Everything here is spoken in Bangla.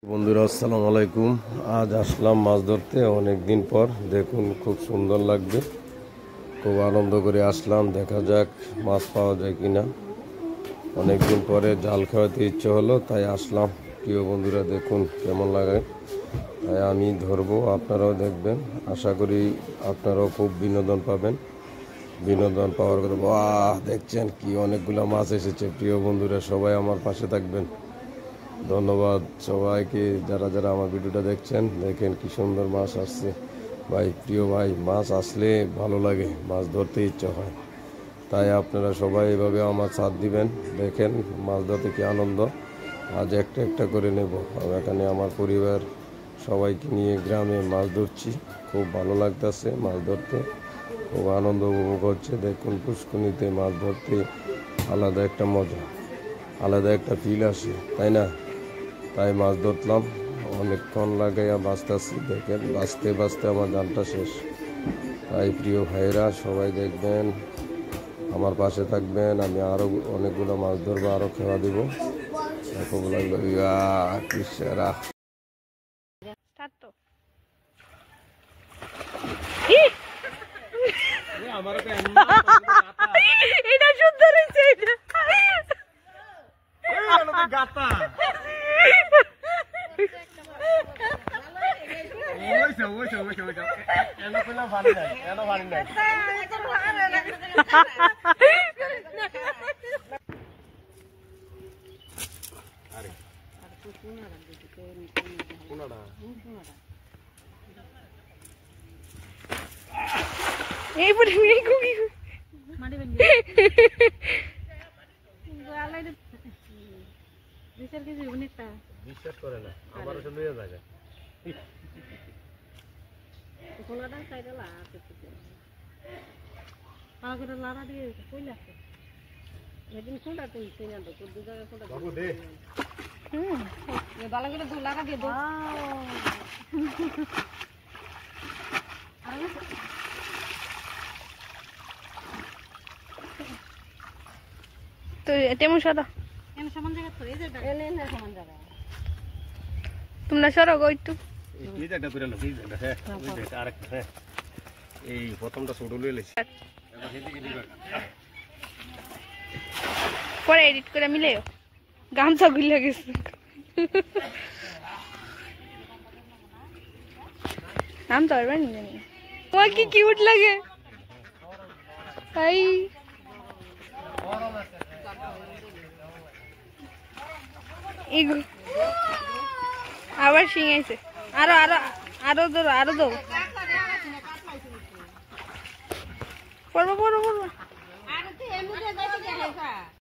বন্ধুরা আসসালামু আলাইকুম। আজ আসলাম মাছ ধরতে অনেক দিন পর। দেখুন খুব সুন্দর লাগবে, খুব আনন্দ করে আসলাম। দেখা যাক মাছ পাওয়া যায় কিনা। অনেক দিন পরে জাল খাওয়াতে ইচ্ছে হলো, তাই আসলাম। প্রিয় বন্ধুরা দেখুন কেমন লাগে, তাই আমি ধরবো, আপনারাও দেখবেন। আশা করি আপনারাও খুব বিনোদন পাবেন। বিনোদন পাওয়ার কথা বাহ, দেখছেন কি অনেকগুলো মাছ এসেছে। প্রিয় বন্ধুরা সবাই আমার পাশে থাকবেন। ধন্যবাদ সবাইকে যারা যারা আমার ভিডিওটা দেখছেন। দেখেন কি সুন্দর মাছ আসছে। ভাই, প্রিয় ভাই, মাছ আসলে ভালো লাগে, মাছ ধরতে ইচ্ছা হয়। তাই আপনারা সবাই এভাবে আমার সাথ দিবেন। দেখেন মাছ ধরতে কি আনন্দ। আজ একটা একটা করে নেব। আমি এখানে আমার পরিবার সবাইকে নিয়ে গ্রামে মাছ ধরছি। খুব ভালো লাগতেছে মাছ ধরতে, খুব আনন্দ উপভোগ হচ্ছে। দেখুন পুষ্কুনিতে মাছ ধরতে আলাদা একটা মজা, আলাদা একটা ফিল আসে, তাই না? তাই মাছ ধরলাম, অনেকক্ষণ লাগাইয়া বাঁচতেছি। দেখেন বাঁচতে বাঁচতে আমার জালটা শেষ। তাই প্রিয় ভাইয়েরা সবাই দেখবেন, আমার পাশে থাকবেন। আমি আরও অনেকগুলো মাছ ধরবো, আরও খেলা দিব। খুব লাগলো কিসেরা। এটা সুন্দর হয়েছে। এইবারে এই কুকি মাটি বেল আলাইরে বিচার কিছু অনেকটা বিশ্বাস করে না, আমারও তো লইয়া যায় কোলাটা সাইডে লাগাতে আগের লাড়া দিয়ে কইলা আছে এদিন কোনটা তুই সিনা তো দু জায়গা কোনটা বাবু দে এ ভালো করে দু লাগা দিয়ে দাও তো তেমন সাদা এমন সমান জায়গা তো এই যে এনে না সমান জায়গা তোমরা সরো গো একটু এই জায়গাটা করে না, এই জায়গাটা হ্যাঁ ওই জায়গাটা আরেকটা হ্যাঁ এই প্রথমটা ছোট লয়ে লেছি এবার হেদিকে দিবা পরে এডিট করে মিলেও গামছা গুলে গেছে নাম তো আর জানি তোমার কি কিউট লাগে তাই আবার শিঙাইছে আরো আরো আরো ধরো আরো ধরো পড়বো পড়বো পড়বো